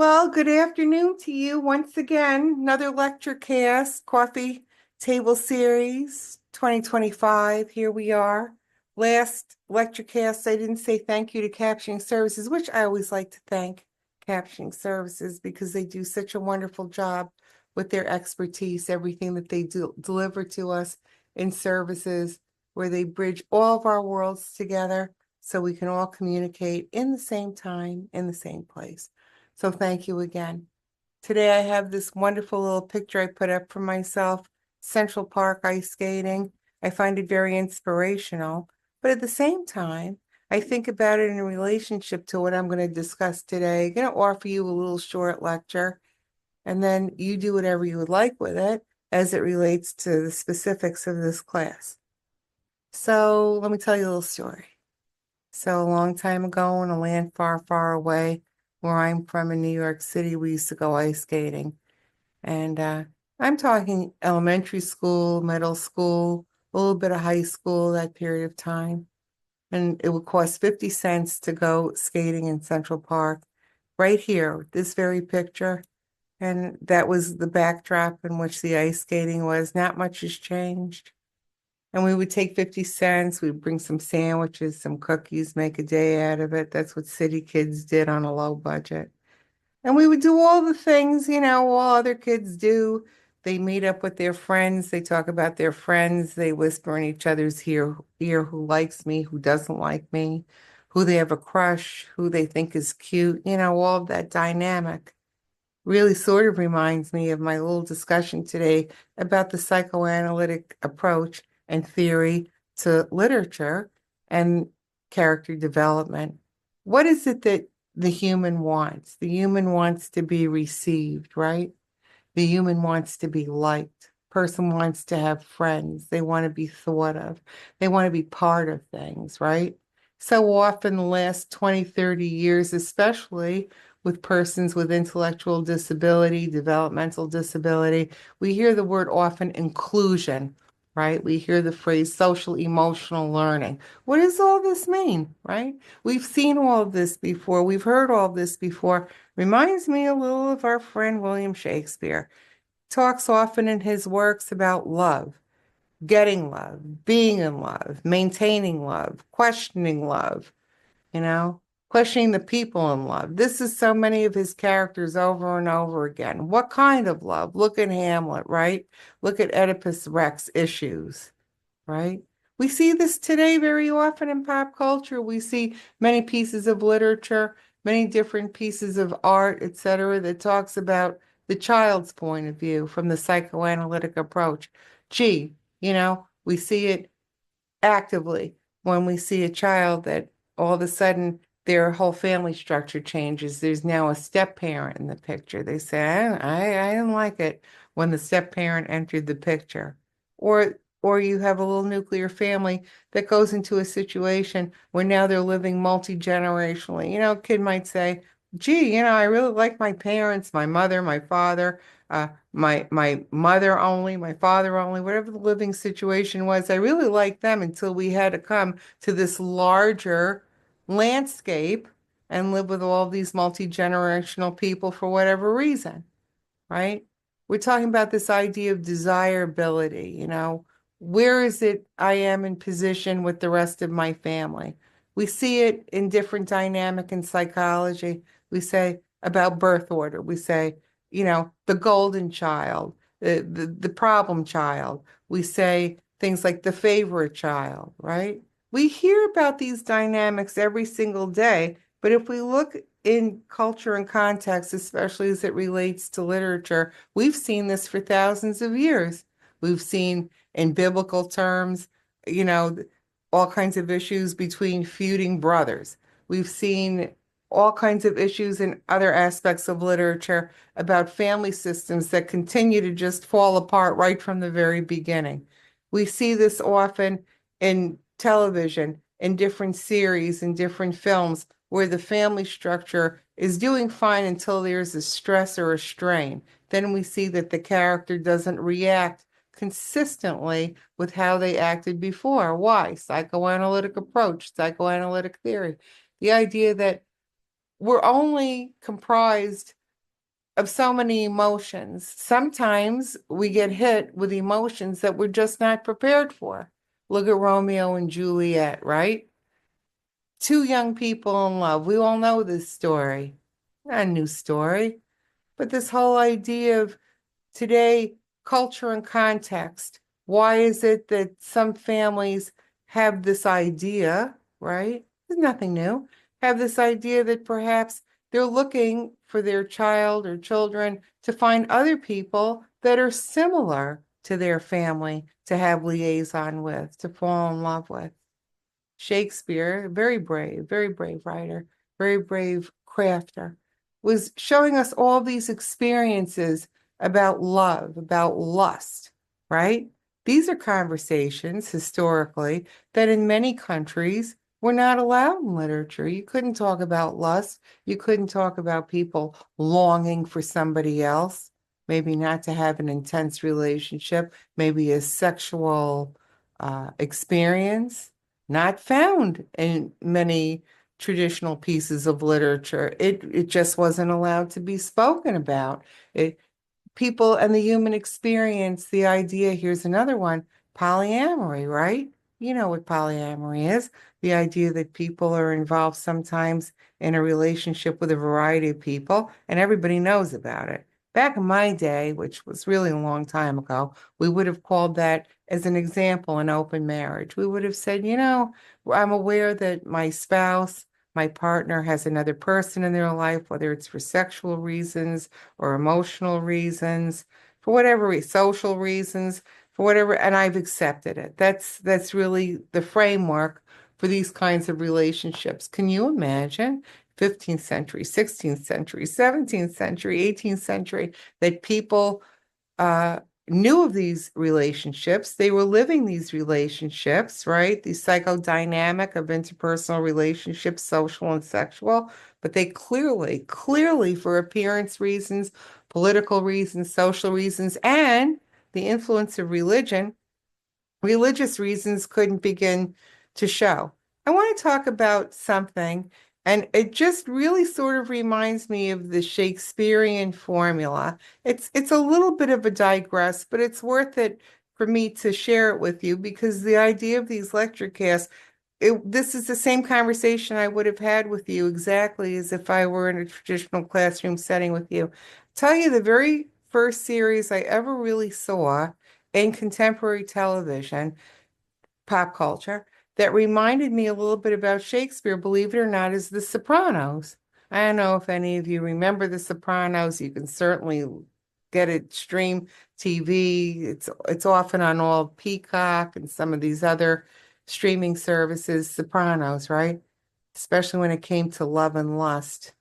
Well, good afternoon to you once again. Another lecture cast, coffee table series 2025. Here we are. Last lecture cast, I didn't say thank you to Captioning Services, which I always like to thank Captioning Services because they do such a wonderful job with their expertise, everything that they do deliver to us in services where they bridge all of our worlds together so we can all communicate in the same time, in the same place. So thank you again. Today I have this wonderful little picture I put up for myself, Central Park ice skating. I find it very inspirational, but at the same time, I think about it in relationship to what I'm going to discuss today. I'm going to offer you a little short lecture, and then you do whatever you would like with it as it relates to the specifics of this class. So let me tell you a little story. So a long time ago in a land far, far away, where I'm from in New York City, we used to go ice skating. And I'm talking elementary school, middle school, a little bit of high school, that period of time. And it would cost 50 cents to go skating in Central Park, right here, this very picture. And that was the backdrop in which the ice skating was. Not much has changed. And we would take 50 cents, we'd bring some sandwiches, some cookies, make a day out of it. That's what city kids did on a low budget. And we would do all the things, all other kids do. They meet up with their friends, they talk about their friends, they whisper in each other's ear who likes me, who doesn't like me, who they have a crush, who they think is cute, all of that dynamic really sort of reminds me of my little discussion today about the psychoanalytic approach and theory to literature and character development. What is it that the human wants? The human wants to be received, right? The human wants to be liked. Person wants to have friends. They want to be thought of. They want to be part of things, right? So often the last 20, 30 years, especially with persons with intellectual disability, developmental disability, we hear the word often inclusion, right? We hear the phrase social emotional learning. What does all this mean, right? We've seen all of this before. We've heard all of this before. Reminds me a little of our friend William Shakespeare. Talks often in his works about love, getting love, being in love, maintaining love, you know, questioning the people in love. This is so many of his characters over and over again. What kind of love? Look at Hamlet, right? Look at Oedipus Rex issues, right? We see this today very often in pop culture. We see many pieces of literature, many different pieces of art, etc., that talks about the child's point of view from the psychoanalytic approach. Gee, we see it actively when we see a child that all of a sudden their whole family structure changes. There's now a step parent in the picture. They say, I didn't like it when the step parent entered the picture. Or you have a little nuclear family that goes into a situation where now they're living multi-generationally. A kid might say, gee, I really like my parents, my mother, my father, my mother only, my father only, whatever the living situation was. I really liked them until we had to come to this larger landscape and live with all these multi-generational people for whatever reason, right? We're talking about this idea of desirability, where is it I am in position with the rest of my family? We see it in different dynamic in psychology. We say about birth order. We say, the golden child, the problem child. We say things like the favorite child, right? We hear about these dynamics every single day, but if we look in culture and context, especially as it relates to literature, we've seen this for thousands of years. We've seen in biblical terms, you know, all kinds of issues between feuding brothers. We've seen all kinds of issues in other aspects of literature about family systems that continue to just fall apart right from the very beginning. We see this often in television, in different series, in different films, where the family structure is doing fine until there's a stress or a strain. Then we see that the character doesn't react consistently with how they acted before. Why? Psychoanalytic approach, psychoanalytic theory. The idea that we're only comprised of so many emotions. Sometimes we get hit with emotions that we're just not prepared for. Look at Romeo and Juliet, right? Two young people in love. We all know this story. Not a new story, but this whole idea of today, culture and context. Why is it that some families have this idea, right? There's nothing new. Have this idea that perhaps they're looking for their child or children to find other people that are similar to their family to have liaison with, to fall in love with. Shakespeare, very brave writer, very brave crafter, was showing us all these experiences about love, about lust, right? These are conversations historically that in many countries were not allowed in literature. You couldn't talk about lust. You couldn't talk about people longing for somebody else, maybe not to have an intense relationship, maybe a sexual experience not found in many traditional pieces of literature. It just wasn't allowed to be spoken about. It people and the human experience, the idea, here's another one, polyamory, right? You know what polyamory is. The idea that people are involved sometimes in a relationship with a variety of people, and everybody knows about it. Back in my day, which was really a long time ago, we would have called that, as an example, an open marriage. We would have said, I'm aware that my spouse, my partner has another person in their life, whether it's for sexual reasons or emotional reasons, for whatever social reasons, for whatever, and I've accepted it. That's really the framework for these kinds of relationships. Can you imagine 15th century, 16th century, 17th century, 18th century that people uh, knew of these relationships. They were living these relationships, right? The psychodynamic of interpersonal relationships, social and sexual, but they clearly for appearance reasons, political reasons, social reasons, and the influence of religion, religious reasons couldn't begin to show. I want to talk about something, and it just really sort of reminds me of the Shakespearean formula. It's a little bit of a digress, but it's worth it for me to share it with you because the idea of these lecture casts, this is the same conversation I would have had with you exactly as if I were in a traditional classroom setting with you. Tell you the very first series I ever really saw in contemporary television, pop culture, that reminded me a little bit about Shakespeare, believe it or not, is The Sopranos. I don't know if any of you remember The Sopranos. You can certainly get it stream TV. It's often on all Peacock and some of these other streaming services. Sopranos, right? Especially when it came to love and lust.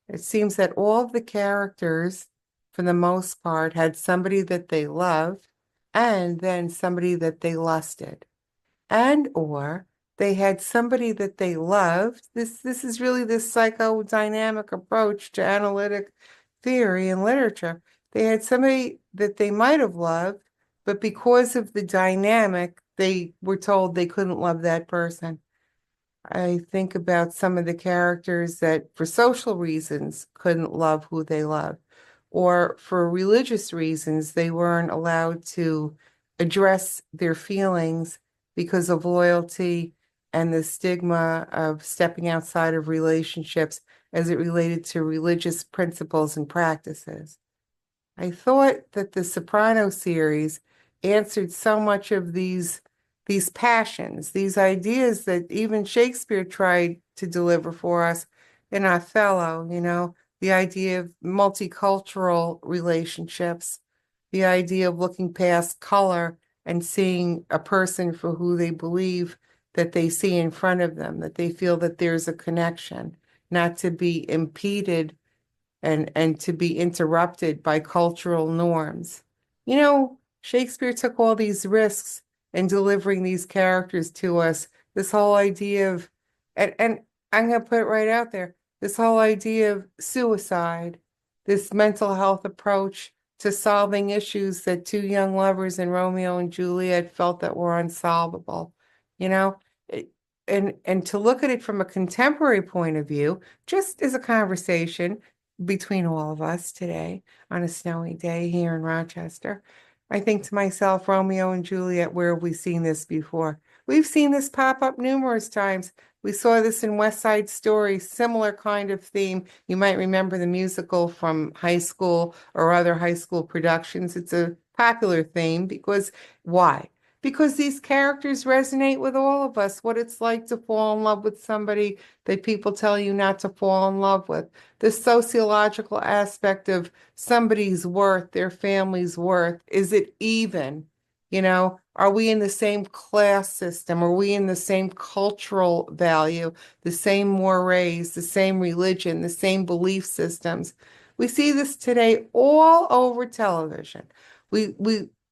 It seems that all of the characters, for the most part, had somebody that they loved and then somebody that they lusted. And or they had somebody that they loved. This is really this psychodynamic approach to analytic theory and literature. They had somebody that they might have loved, but because of the dynamic, they were told they couldn't love that person. I think about some of the characters that, for social reasons, couldn't love who they loved, or for religious reasons, they weren't allowed to address their feelings because of loyalty and the stigma of stepping outside of relationships as it related to religious principles and practices. I thought that the Soprano series answered so much of these passions, these ideas that even Shakespeare tried to deliver for us in Othello, the idea of multicultural relationships, the idea of looking past color and seeing a person for who they believe that they see in front of them, that they feel that there's a connection, not to be impeded and to be interrupted by cultural norms. Shakespeare took all these risks in delivering these characters to us. This whole idea of, and I'm going to put it right out there, this whole idea of suicide, this mental health approach to solving issues that two young lovers in Romeo and Juliet felt that were unsolvable, you know? It- and to look at it from a contemporary point of view, just as a conversation, between all of us today on a snowy day here in Rochester. I think to myself, Romeo and Juliet, where have we seen this before? We've seen this pop up numerous times. We saw this in West Side Story, similar kind of theme. You might remember the musical from high school or other high school productions. It's a popular theme because why? Because these characters resonate with all of us, what it's like to fall in love with somebody that people tell you not to fall in love with, the sociological aspect of somebody's worth, their family's worth. Is it even? Are we in the same class system? Are we in the same cultural value, the same mores, the same religion, the same belief systems? We see this today all over television. We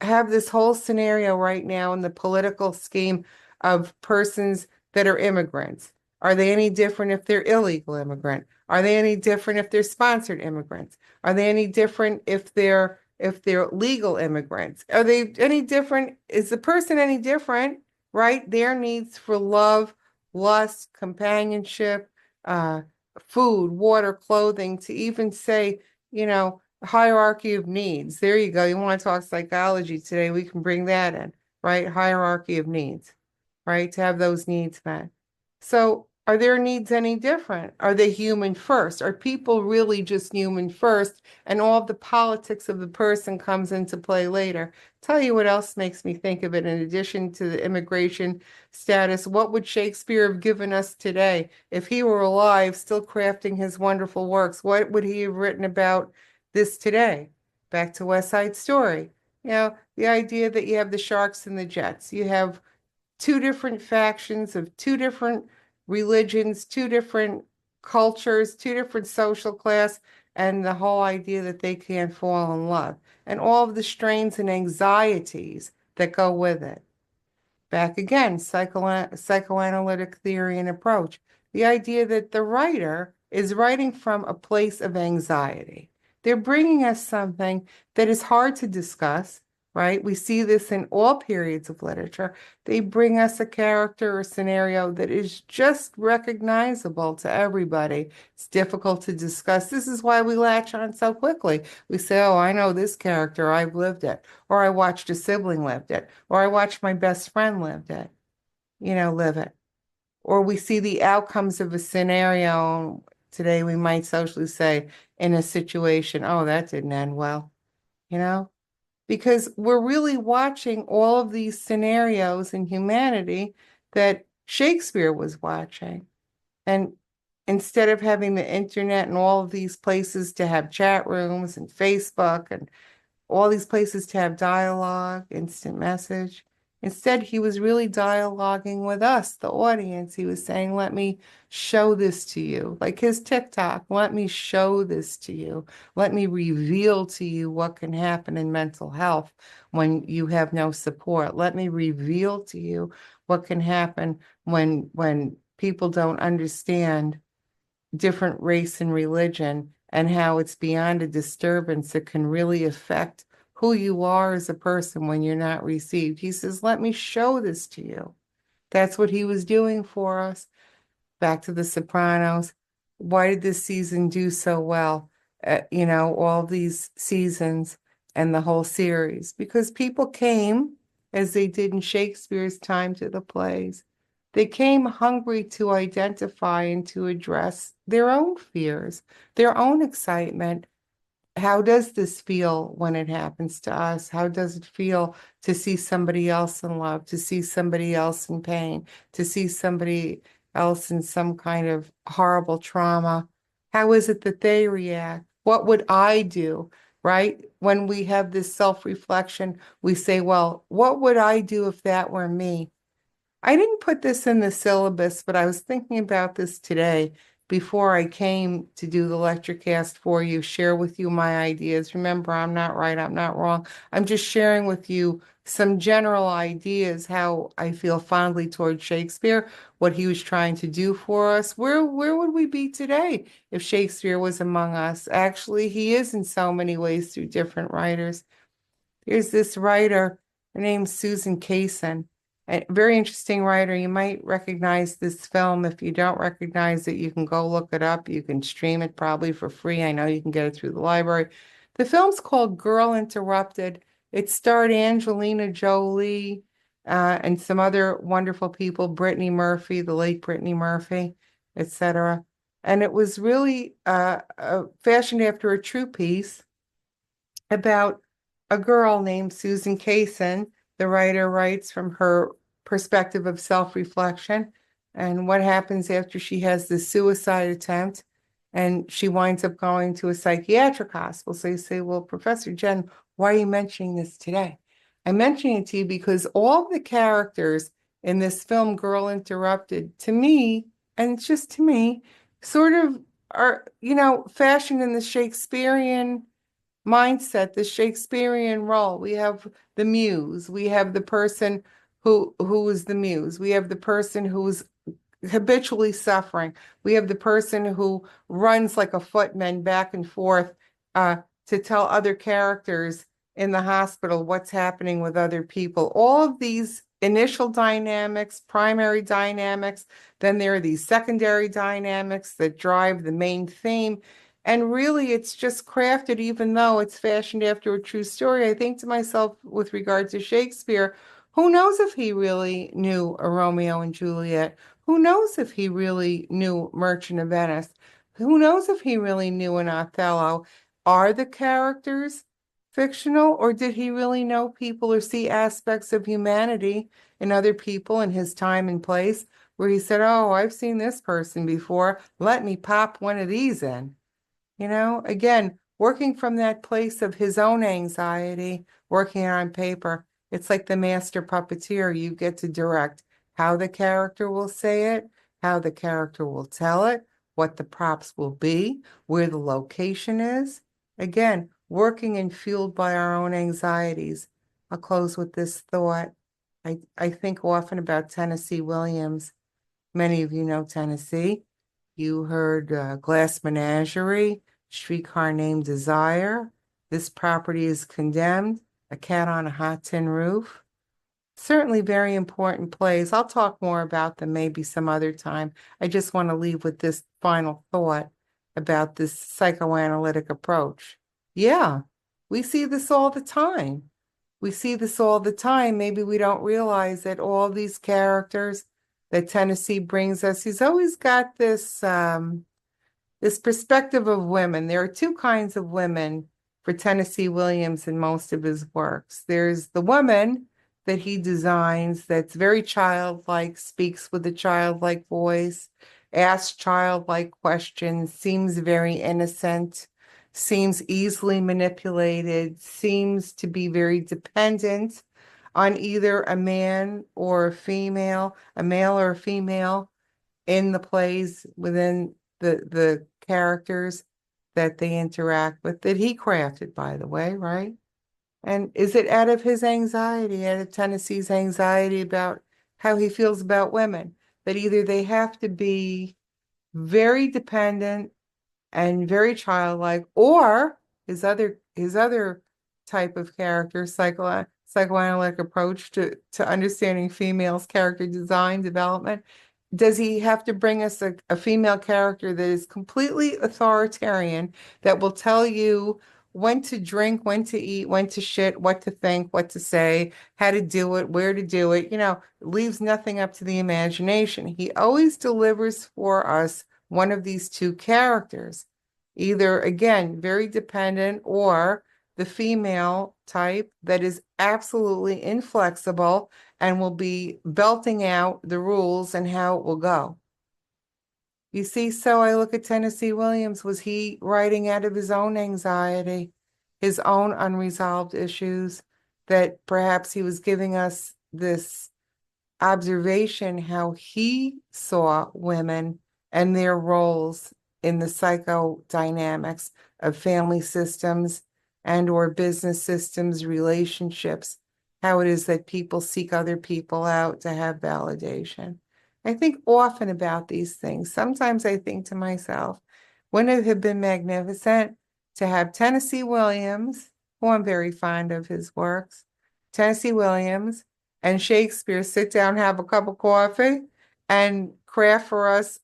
have this whole scenario right now in the political scheme of persons that are immigrants. Are they any different if they're illegal immigrant? Are they any different if they're sponsored immigrants? Are they any different if they're legal immigrants? Are they any different? Is the person any different, right? Their needs for love, lust, companionship, uh, food, water, clothing, to even say, hierarchy of needs. There you go. You want to talk psychology today, we can bring that in, right? Hierarchy of needs, right? To have those needs met. So are their needs any different? Are they human first? Are people really just human first? And all of the politics of the person comes into play later. Tell you what else makes me think of it in addition to the immigration status. What would Shakespeare have given us today if he were alive, still crafting his wonderful works? What would he have written about this today? Back to West Side Story. The idea that you have the Sharks and the Jets. You have two different factions of two different religions, two different cultures, two different social class, and the whole idea that they can't fall in love, and all of the strains and anxieties that go with it. Back again, psychoanalytic theory and approach. The idea that the writer is writing from a place of anxiety. They're bringing us something that is hard to discuss, right? We see this in all periods of literature. They bring us a character or scenario that is just recognizable to everybody. It's difficult to discuss. This is why we latch on so quickly. We say, oh, I know this character, I've lived it, or I watched a sibling lived it, or I watched my best friend lived it, live it. Or we see the outcomes of a scenario. Today we might socially say in a situation, oh, that didn't end well, you know? Because we're really watching all of these scenarios in humanity that Shakespeare was watching. And instead of having the internet and all of these places to have chat rooms and Facebook and all these places to have dialogue, instant message. Instead, he was really dialoguing with us, the audience. He was saying, let me show this to you. Like his TikTok, let me show this to you. Let me reveal to you what can happen in mental health when you have no support. Let me reveal to you what can happen when people don't understand different race and religion, and how it's beyond a disturbance that can really affect who you are as a person when you're not received. He says, let me show this to you. That's what he was doing for us. Back to The Sopranos. Why did this season do so well? All these seasons and the whole series. Because people came, as they did in Shakespeare's time, to the plays. They came hungry to identify and to address their own fears, their own excitement. How does this feel when it happens to us? How does it feel to see somebody else in love, to see somebody else in pain, to see somebody else in some kind of horrible trauma? How is it that they react? What would I do, right? When we have this self-reflection, we say, well, what would I do if that were me? I didn't put this in the syllabus, but I was thinking about this today before I came to do the lecture cast for you, share with you my ideas. Remember, I'm not right, I'm not wrong. I'm just sharing with you some general ideas, how I feel fondly towards Shakespeare, what he was trying to do for us. Where would we be today if Shakespeare was among us? Actually, he is in so many ways through different writers. Here's this writer, her name's Susan Kaysen. A very interesting writer. You might recognize this film. If you don't recognize it, you can go look it up. You can stream it probably for free. I know you can get it through the library. The film's called Girl Interrupted. It starred Angelina Jolie and some other wonderful people, Brittany Murphy, the late Brittany Murphy, etc. And it was really fashioned after a true piece about a girl named Susan Kaysen. The writer writes from her perspective of self-reflection and what happens after she has the suicide attempt and she winds up going to a psychiatric hospital. So you say, well, Professor Jen, why are you mentioning this today? I'm mentioning it to you because all the characters in this film, Girl Interrupted, to me, and it's just to me, sort of are, fashioned in the Shakespearean mindset, the Shakespearean role. We have the muse. We have the person who is the muse. We have the person who's habitually suffering. We have the person who runs like a footman back and forth uh, to tell other characters in the hospital what's happening with other people. All of these initial dynamics, primary dynamics, then there are these secondary dynamics that drive the main theme. And really, it's just crafted, even though it's fashioned after a true story. I think to myself, with regard to Shakespeare, who knows if he really knew a Romeo and Juliet? Who knows if he really knew Merchant of Venice? Who knows if he really knew an Othello? Are the characters fictional, or did he really know people or see aspects of humanity in other people in his time and place where he said, oh, I've seen this person before. Let me pop one of these in. Again, working from that place of his own anxiety, working on paper, it's like the master puppeteer. You get to direct how the character will say it, how the character will tell it, what the props will be, where the location is. Again, working and fueled by our own anxieties. I'll close with this thought. I think often about Tennessee Williams. Many of you know Tennessee. You heard Glass Menagerie, Streetcar Named Desire. This property is condemned. A Cat on a Hot Tin Roof. Certainly very important plays. I'll talk more about them maybe some other time. I just want to leave with this final thought about this psychoanalytic approach. Yeah, we see this all the time. We see this all the time. Maybe we don't realize that all these characters that Tennessee brings us, he's always got this perspective of women. There are two kinds of women for Tennessee Williams in most of his works. There's the woman that he designs that's very childlike, speaks with a childlike voice, asks childlike questions, seems very innocent, seems easily manipulated, seems to be very dependent on either a man or a female, a male or a female in the plays within the characters that they interact with, that he crafted, by the way, right? And is it out of his anxiety, out of Tennessee's anxiety about how he feels about women, that either they have to be very dependent and very childlike, or his other type of character, psychoanalytic approach to understanding females' character design development, does he have to bring us a female character that is completely authoritarian, that will tell you when to drink, when to eat, when to shit, what to think, what to say, how to do it, where to do it, leaves nothing up to the imagination. He always delivers for us one of these two characters, either, again, very dependent, or the female type that is absolutely inflexible and will be belting out the rules and how it will go. You see, so I look at Tennessee Williams. Was he writing out of his own anxiety, his own unresolved issues, that perhaps he was giving us this observation how he saw women and their roles in the psychodynamics of family systems and or business systems, relationships, how it is that people seek other people out to have validation. I think often about these things. Sometimes I think to myself, wouldn't it have been magnificent to have Tennessee Williams, who I'm very fond of his works, Tennessee Williams, and Shakespeare sit down, have a cup of coffee, and craft for us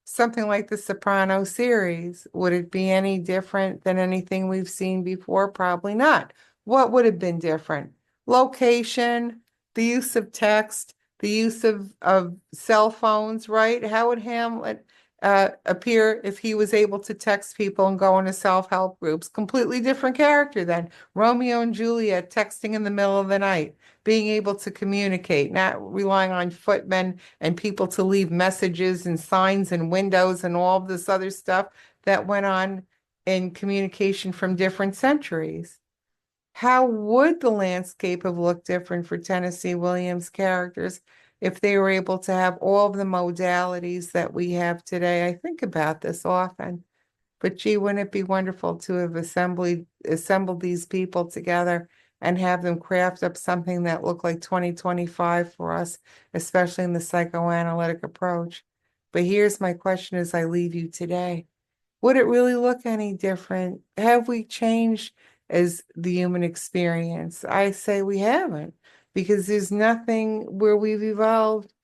something like the Soprano series? Would it be any different than anything we've seen before? Probably not. What would have been different? Location, the use of text, the use of cell phones, right? How would Hamlet appear if he was able to text people and go into self-help groups? Completely different character than Romeo and Juliet texting in the middle of the night, being able to communicate, not relying on footmen and people to leave messages and signs and windows and all of this other stuff that went on in communication from different centuries. How would the landscape have looked different for Tennessee Williams characters if they were able to have all of the modalities that we have today? I think about this often. But gee, wouldn't it be wonderful to have assembled these people together and have them craft up something that looked like 2025 for us, especially in the psychoanalytic approach. But here's my question as I leave you today. Would it really look any different? Have we changed as the human experience? I say we haven't, because there's nothing where we've evolved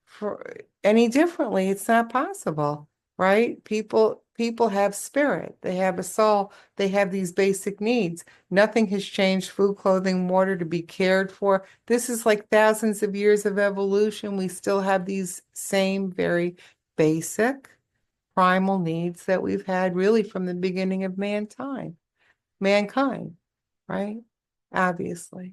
for any differently. It's not possible, right? People have spirit, they have a soul, they have these basic needs. Nothing has changed: food, clothing, water, to be cared for. This is like thousands of years of evolution. We still have these same very basic primal needs that we've had really from the beginning of mankind, right? Obviously.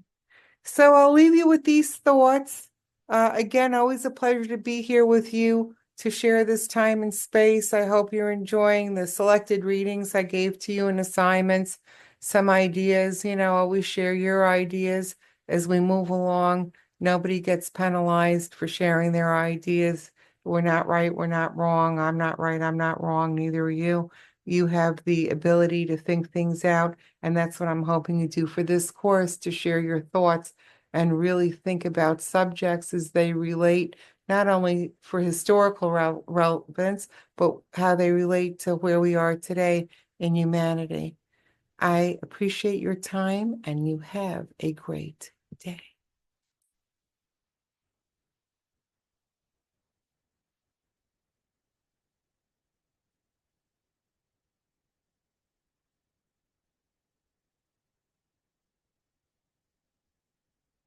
So I'll leave you with these thoughts. Again, always a pleasure to be here with you to share this time and space. I hope you're enjoying the selected readings I gave to you and assignments, some ideas. Always share your ideas as we move along. Nobody gets penalized for sharing their ideas. We're not right, we're not wrong. I'm not right, I'm not wrong. Neither are you. You have the ability to think things out, and that's what I'm hoping you do for this course, to share your thoughts and really think about subjects as they relate, not only for historical relevance, but how they relate to where we are today in humanity. I appreciate your time, and you have a great day.